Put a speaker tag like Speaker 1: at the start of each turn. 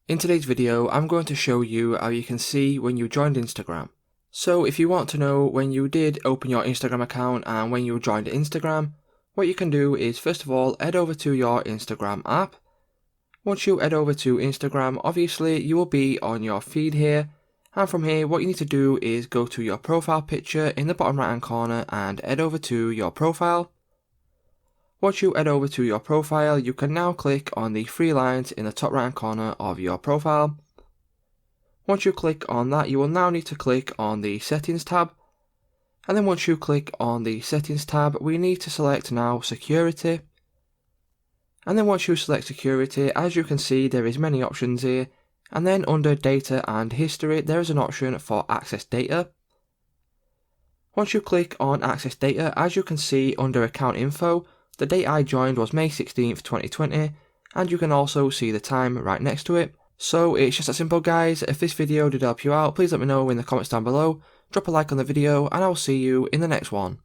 Speaker 1: In today's video, I'm going to show you how you can see when you joined Instagram. So if you want to know when you did open your Instagram account and when you joined Instagram, what you can do is first of all head over to your Instagram app. Once you head over to Instagram, obviously you will be on your feed here, and from here what you need to do is go to your profile picture in the bottom right hand corner and head over to your profile. Once you head over to your profile, you can now click on the three lines in the top right hand corner of your profile. Once you click on that, you will now need to click on the settings tab. And then once you click on the settings tab, we need to select now security. And then once you select security, as you can see, there is many options here. And then under data and history, there is an option for access data. Once you click on access data, as you can see under account info, the date I joined was May 16th, 2020, and you can also see the time right next to it. So it's just that simple, guys. If this video did help you out, please let me know in the comments down below, drop a like on the video, and I'll see you in the next one.